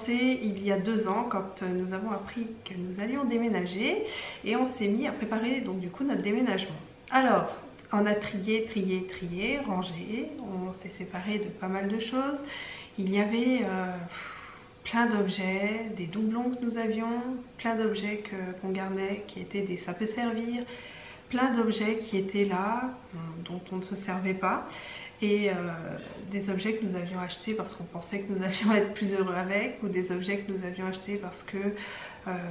commencé il y a 2 ans quand nous avons appris que nous allions déménager et on s'est mis à préparer donc du coup notre déménagement. Alors, on a trié, rangé, on s'est séparé de pas mal de choses. Il y avait plein d'objets, des doublons que nous avions, plein d'objets qu'on gardait qui étaient des ça peut servir, plein d'objets qui étaient là, dont on ne se servait pas, et des objets que nous avions achetés parce qu'on pensait que nous allions être plus heureux avec, ou des objets que nous avions achetés parce que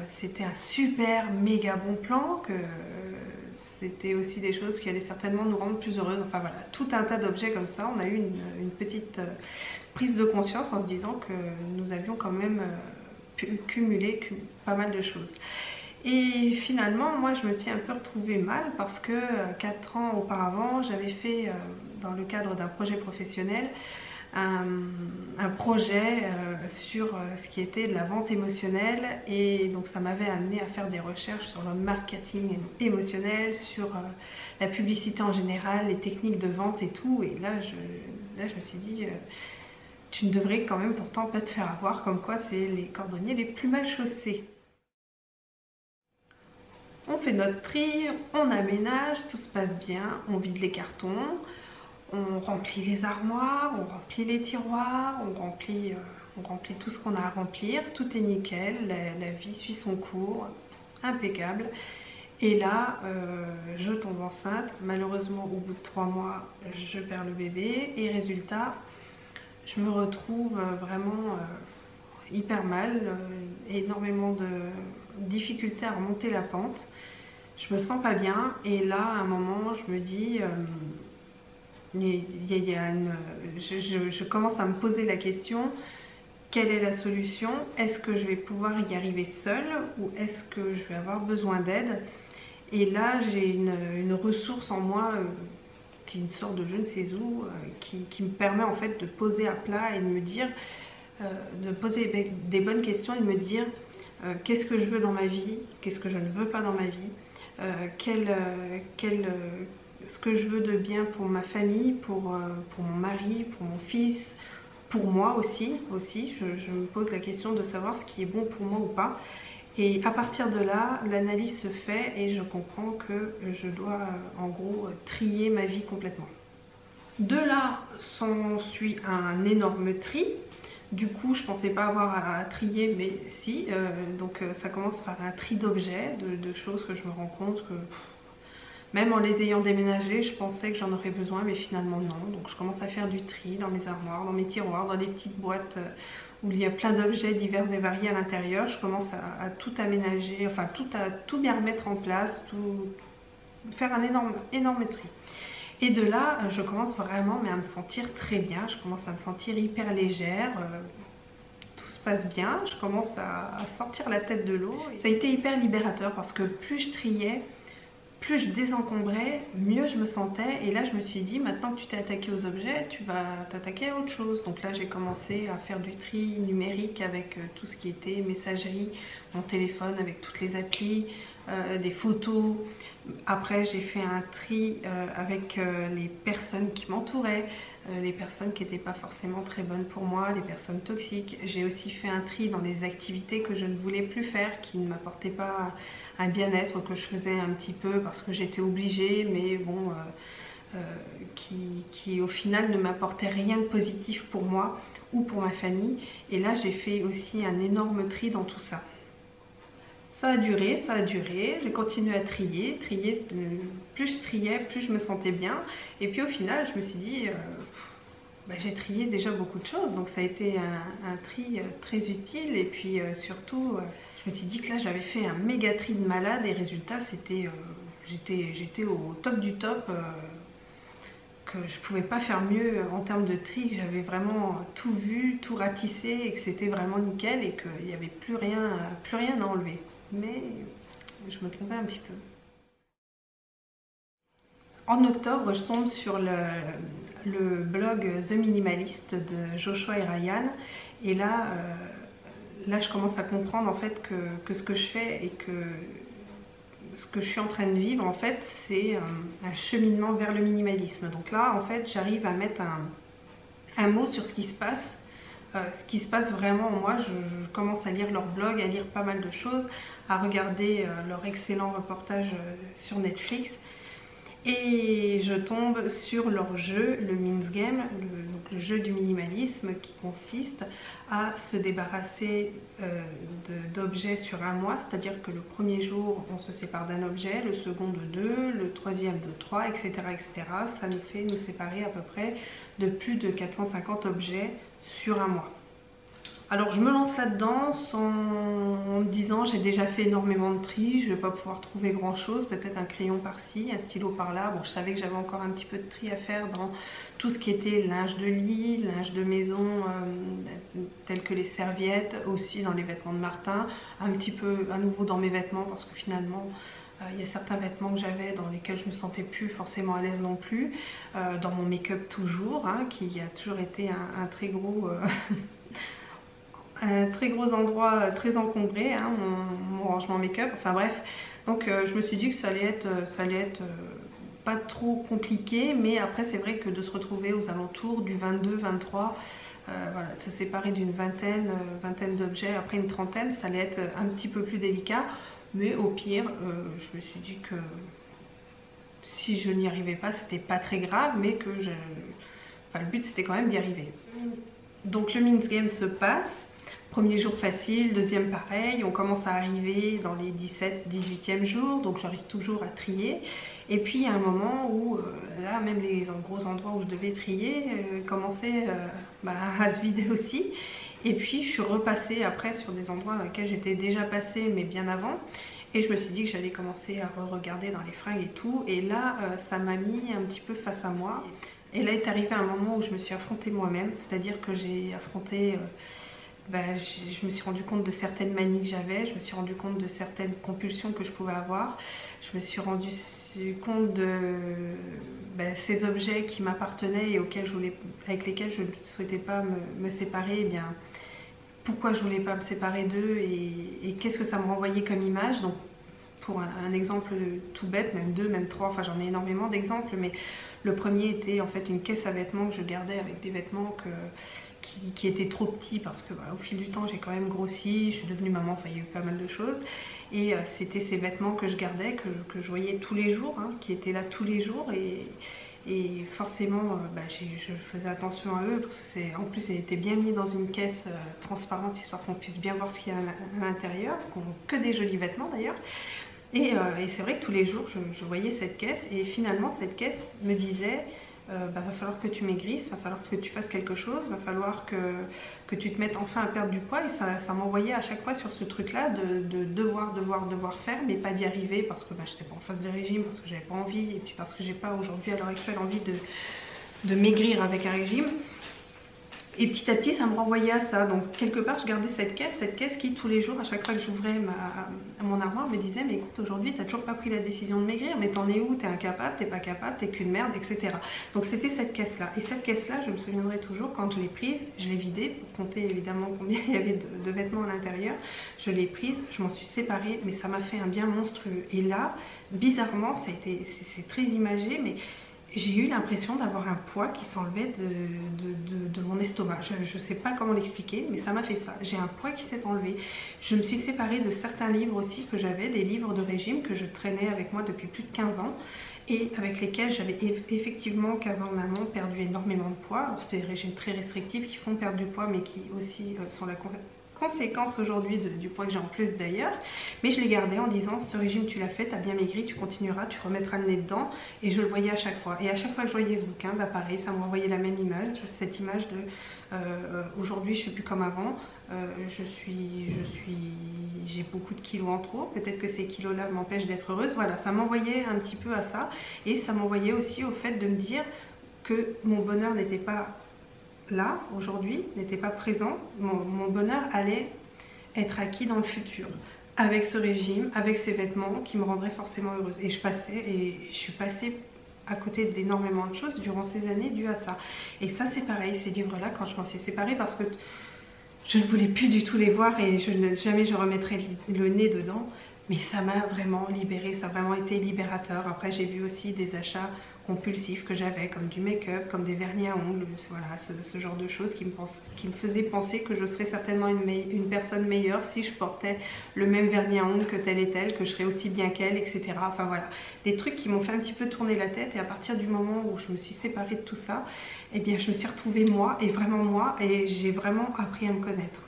c'était un super méga bon plan, que c'était aussi des choses qui allaient certainement nous rendre plus heureuses. Enfin voilà, tout un tas d'objets comme ça. On a eu une petite prise de conscience en se disant que nous avions quand même pu cumuler pas mal de choses. Et finalement, moi je me suis un peu retrouvée mal parce que 4 ans auparavant, j'avais fait dans le cadre d'un projet professionnel un projet sur ce qui était de la vente émotionnelle, et donc ça m'avait amené à faire des recherches sur le marketing émotionnel, sur la publicité en général, les techniques de vente et tout. Et là je me suis dit tu ne devrais quand même pourtant pas te faire avoir, comme quoi c'est les cordonniers les plus mal chaussés. On fait notre tri, on aménage, tout se passe bien, on vide les cartons, on remplit les armoires, on remplit les tiroirs, on remplit tout ce qu'on a à remplir, tout est nickel, la vie suit son cours, impeccable. Et là, je tombe enceinte, malheureusement au bout de 3 mois, je perds le bébé, et résultat, je me retrouve vraiment hyper mal, énormément de difficultés à remonter la pente, je me sens pas bien, et là à un moment je me dis je commence à me poser la question: quelle est la solution? Est-ce que je vais pouvoir y arriver seule, ou est-ce que je vais avoir besoin d'aide? Et là j'ai une ressource en moi qui est une sorte de je ne sais où, qui me permet en fait de poser à plat et de me dire, de poser des bonnes questions et de me dire qu'est-ce que je veux dans ma vie, qu'est-ce que je ne veux pas dans ma vie, ce que je veux de bien pour ma famille, pour mon mari, pour mon fils, pour moi aussi. Je me pose la question de savoir ce qui est bon pour moi ou pas. Et à partir de là, l'analyse se fait et je comprends que je dois en gros trier ma vie complètement. De là s'ensuit un énorme tri. Du coup, je pensais pas avoir à trier, mais si. Donc ça commence par un tri d'objets, de choses que je me rends compte que même en les ayant déménagés, je pensais que j'en aurais besoin, mais finalement non. Donc je commence à faire du tri dans mes armoires, dans mes tiroirs, dans des petites boîtes où il y a plein d'objets divers et variés à l'intérieur. Je commence à tout aménager, enfin tout bien remettre en place, faire un énorme tri. Et de là, je commence vraiment à me sentir très bien, je commence à me sentir hyper légère, tout se passe bien, je commence à sortir la tête de l'eau. Ça a été hyper libérateur parce que plus je triais, plus je désencombrais, mieux je me sentais. Et là je me suis dit, maintenant que tu t'es attaqué aux objets, tu vas t'attaquer à autre chose. Donc là j'ai commencé à faire du tri numérique avec tout ce qui était messagerie, mon téléphone avec toutes les applis, des photos. Après j'ai fait un tri avec les personnes qui m'entouraient, les personnes qui n'étaient pas forcément très bonnes pour moi, les personnes toxiques. J'ai aussi fait un tri dans les activités que je ne voulais plus faire, qui ne m'apportaient pas un bien-être, que je faisais un petit peu parce que j'étais obligée, mais bon, qui au final ne m'apportaient rien de positif pour moi ou pour ma famille. Et là j'ai fait aussi un énorme tri dans tout ça. Ça a duré, j'ai continué à trier, plus je triais, plus je me sentais bien. Et puis au final, je me suis dit, j'ai trié déjà beaucoup de choses, donc ça a été un tri très utile. Et puis surtout, je me suis dit que là, j'avais fait un méga tri de malade, et résultat, c'était, j'étais au top du top, que je pouvais pas faire mieux en termes de tri, que j'avais vraiment tout vu, tout ratissé, et que c'était vraiment nickel, et qu'il n'y avait plus rien à enlever. Mais je me trompais un petit peu. En octobre, je tombe sur le blog The Minimalist de Joshua et Ryan, et là je commence à comprendre en fait que ce que je fais et que ce que je suis en train de vivre en fait, c'est un cheminement vers le minimalisme. Donc là en fait j'arrive à mettre un mot sur ce qui se passe ce qui se passe vraiment en moi. Je commence à lire leur blog, à lire pas mal de choses, à regarder leur excellent reportage sur Netflix. Et je tombe sur leur jeu, le Min's Game, donc le jeu du minimalisme qui consiste à se débarrasser d'objets sur un mois, c'est-à-dire que le premier jour on se sépare d'un objet, le second de deux, le troisième de trois, etc. etc. Ça nous fait nous séparer à peu près de plus de 450 objets sur un mois. Alors je me lance là-dedans en me disant j'ai déjà fait énormément de tri, je ne vais pas pouvoir trouver grand chose, peut-être un crayon par-ci, un stylo par-là. Bon, je savais que j'avais encore un petit peu de tri à faire dans tout ce qui était linge de lit, linge de maison, tels que les serviettes, aussi dans les vêtements de Martin, un petit peu à nouveau dans mes vêtements parce que finalement il y a certains vêtements que j'avais dans lesquels je me sentais plus forcément à l'aise non plus, dans mon make-up toujours, hein, qui a toujours été un très gros... un très gros endroit très encombré, hein, mon rangement make-up, enfin bref. Donc je me suis dit que ça allait être pas trop compliqué, mais après c'est vrai que de se retrouver aux alentours du 22, 23, voilà, de se séparer d'une vingtaine d'objets, après une trentaine, ça allait être un petit peu plus délicat, mais au pire, je me suis dit que si je n'y arrivais pas, c'était pas très grave, mais que enfin, le but c'était quand même d'y arriver. Donc le Min's Game se passe. Premier jour facile, deuxième pareil, on commence à arriver dans les 17-18e jours, donc j'arrive toujours à trier. Et puis il y a un moment où, là, même les gros endroits où je devais trier commençaient à se vider aussi. Et puis je suis repassée après sur des endroits dans lesquels j'étais déjà passée, mais bien avant. Et je me suis dit que j'allais commencer à regarder dans les fringues et tout. Et là, ça m'a mis un petit peu face à moi. Et là est arrivé un moment où je me suis affrontée moi-même, c'est-à-dire que j'ai affronté... je me suis rendu compte de certaines manies que j'avais, je me suis rendu compte de certaines compulsions que je pouvais avoir, je me suis rendu compte de ces objets qui m'appartenaient et avec lesquels je ne souhaitais pas me séparer, et bien pourquoi je ne voulais pas me séparer d'eux et qu'est-ce que ça me renvoyait comme image. Donc pour un exemple tout bête, même deux, même trois, enfin j'en ai énormément d'exemples, mais le premier était en fait une caisse à vêtements que je gardais avec des vêtements qui étaient trop petits parce que au fil du temps j'ai quand même grossi, je suis devenue maman, enfin il y a eu pas mal de choses. Et c'était ces vêtements que je gardais, que je voyais tous les jours, hein, qui étaient là tous les jours et forcément je faisais attention à eux parce que en plus ils étaient bien mis dans une caisse transparente histoire qu'on puisse bien voir ce qu'il y a à l'intérieur, que des jolis vêtements d'ailleurs. Et c'est vrai que tous les jours je voyais cette caisse et finalement cette caisse me disait va falloir que tu maigrisses, va falloir que tu fasses quelque chose, va falloir que tu te mettes enfin à perdre du poids. Et ça m'envoyait à chaque fois sur ce truc là de devoir faire mais pas d'y arriver parce que j'étais pas en phase de régime, parce que j'avais pas envie et puis parce que j'ai pas aujourd'hui à l'heure actuelle envie de maigrir avec un régime. Et petit à petit ça me renvoyait à ça, donc quelque part je gardais cette caisse qui tous les jours à chaque fois que j'ouvrais mon armoire me disait mais écoute aujourd'hui t'as toujours pas pris la décision de maigrir, mais t'en es où, t'es incapable, t'es pas capable, t'es qu'une merde, etc. Donc c'était cette caisse là, et cette caisse là je me souviendrai toujours quand je l'ai prise, je l'ai vidée pour compter évidemment combien il y avait de vêtements à l'intérieur, je l'ai prise, je m'en suis séparée, mais ça m'a fait un bien monstrueux. Et là bizarrement c'est très imagé, mais j'ai eu l'impression d'avoir un poids qui s'enlevait de mon estomac. Je ne sais pas comment l'expliquer, mais ça m'a fait ça. J'ai un poids qui s'est enlevé. Je me suis séparée de certains livres aussi que j'avais, des livres de régime que je traînais avec moi depuis plus de 15 ans et avec lesquels j'avais effectivement 15 ans en amont perdu énormément de poids. Alors c'était des régimes très restrictifs qui font perdre du poids mais qui aussi sont la conséquence aujourd'hui du poids que j'ai en plus d'ailleurs, mais je l'ai gardé en disant ce régime tu l'as fait, tu as bien maigri, tu continueras, tu remettras le nez dedans, et je le voyais à chaque fois. Et à chaque fois que je voyais ce bouquin, pareil, ça me renvoyait la même image, cette image de aujourd'hui je suis plus comme avant, j'ai beaucoup de kilos en trop, peut-être que ces kilos là m'empêchent d'être heureuse. Voilà, ça m'envoyait un petit peu à ça, et ça m'envoyait aussi au fait de me dire que mon bonheur n'était pas là, aujourd'hui, n'était pas présent. Mon bonheur allait être acquis dans le futur, avec ce régime, avec ces vêtements qui me rendraient forcément heureuse. Et je suis passée à côté d'énormément de choses durant ces années dues à ça. Et ça c'est pareil, ces livres-là, quand je m'en suis séparée, parce que je ne voulais plus du tout les voir et jamais je remettrais le nez dedans, mais ça m'a vraiment libérée, ça a vraiment été libérateur. Après j'ai vu aussi des achats compulsifs que j'avais, comme du make-up, comme des vernis à ongles, voilà, ce genre de choses qui me faisaient penser que je serais certainement une personne meilleure si je portais le même vernis à ongles que telle et telle, que je serais aussi bien qu'elle, etc. Enfin voilà, des trucs qui m'ont fait un petit peu tourner la tête, et à partir du moment où je me suis séparée de tout ça, eh bien je me suis retrouvée moi, et vraiment moi, et j'ai vraiment appris à me connaître.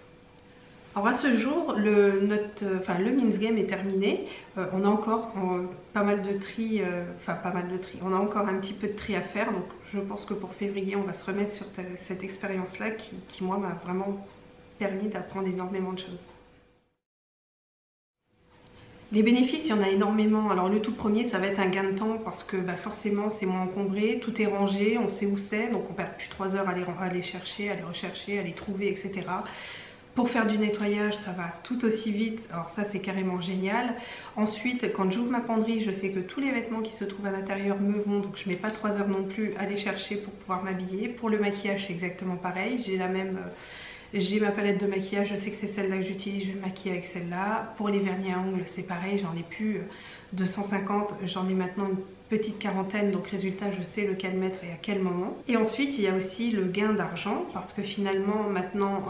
Alors à ce jour, le Min's Game est terminé. On a encore pas mal de tri, on a encore un petit peu de tri à faire. Donc je pense que pour février, on va se remettre sur cette expérience-là qui moi, m'a vraiment permis d'apprendre énormément de choses. Les bénéfices, il y en a énormément. Alors le tout premier, ça va être un gain de temps parce que forcément c'est moins encombré, tout est rangé, on sait où c'est, donc on perd plus 3 heures à aller chercher, à les rechercher, à les trouver, etc. Pour faire du nettoyage, ça va tout aussi vite, alors ça c'est carrément génial. Ensuite, quand j'ouvre ma penderie, je sais que tous les vêtements qui se trouvent à l'intérieur me vont, donc je mets pas 3 heures non plus à les chercher pour pouvoir m'habiller. Pour le maquillage, c'est exactement pareil, j'ai ma palette de maquillage, je sais que c'est celle-là que j'utilise, je vais me maquiller avec celle-là. Pour les vernis à ongles, c'est pareil, j'en ai plus 250, j'en ai maintenant une petite quarantaine, donc résultat, je sais lequel mettre et à quel moment. Et ensuite, il y a aussi le gain d'argent, parce que finalement, maintenant,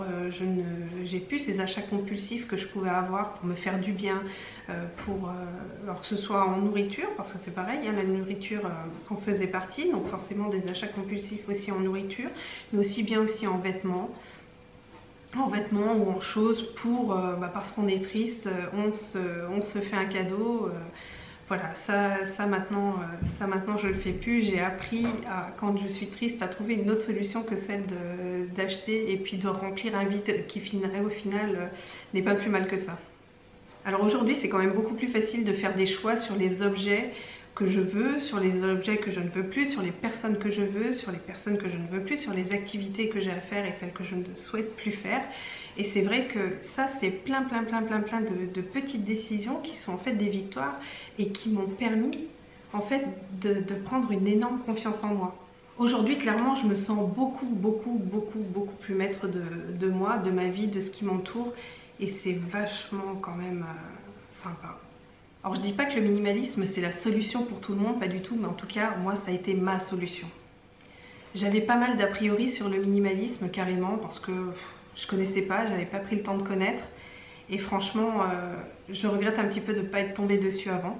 j'ai plus ces achats compulsifs que je pouvais avoir pour me faire du bien, alors que ce soit en nourriture, parce que c'est pareil, hein, la nourriture en faisait partie, donc forcément des achats compulsifs aussi en nourriture, mais aussi bien aussi en vêtements ou en choses parce qu'on est triste, on se fait un cadeau. Voilà, ça maintenant je le fais plus. J'ai appris quand je suis triste à trouver une autre solution que celle d'acheter et puis de remplir un vide qui au final n'est pas plus mal que ça. Alors aujourd'hui c'est quand même beaucoup plus facile de faire des choix sur les objets que je veux, sur les objets que je ne veux plus, sur les personnes que je veux, sur les personnes que je ne veux plus, sur les activités que j'ai à faire et celles que je ne souhaite plus faire. Et c'est vrai que ça c'est plein de petites décisions qui sont en fait des victoires et qui m'ont permis en fait de prendre une énorme confiance en moi. Aujourd'hui clairement je me sens beaucoup plus maître de moi, de ma vie, de ce qui m'entoure, et c'est vachement quand même sympa. Alors je dis pas que le minimalisme c'est la solution pour tout le monde, pas du tout, mais en tout cas moi ça a été ma solution. J'avais pas mal d'a priori sur le minimalisme carrément parce que je connaissais pas, j'avais pas pris le temps de connaître, et franchement je regrette un petit peu de ne pas être tombée dessus avant.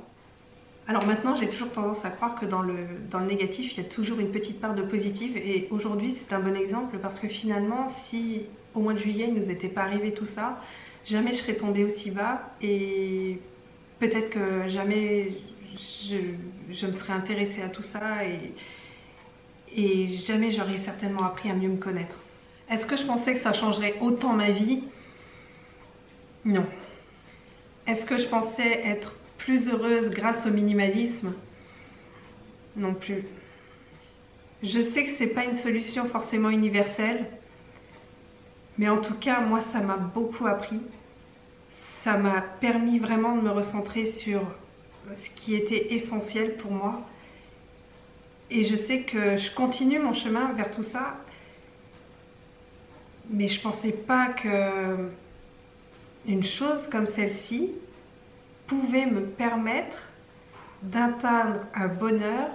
Alors maintenant j'ai toujours tendance à croire que dans le négatif il y a toujours une petite part de positif, et aujourd'hui c'est un bon exemple parce que finalement si au mois de juillet il nous était pas arrivé tout ça, jamais je serais tombée aussi bas, et peut-être que jamais je me serais intéressée à tout ça, et jamais j'aurais certainement appris à mieux me connaître. Est-ce que je pensais que ça changerait autant ma vie? Non. Est-ce que je pensais être plus heureuse grâce au minimalisme? Non plus. Je sais que c'est pas une solution forcément universelle, mais en tout cas moi ça m'a beaucoup appris. Ça m'a permis vraiment de me recentrer sur ce qui était essentiel pour moi. Et je sais que je continue mon chemin vers tout ça. Mais je pensais pas que une chose comme celle-ci pouvait me permettre d'atteindre un bonheur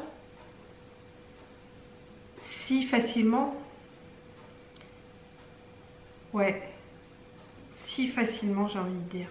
si facilement. Ouais, si facilement j'ai envie de dire.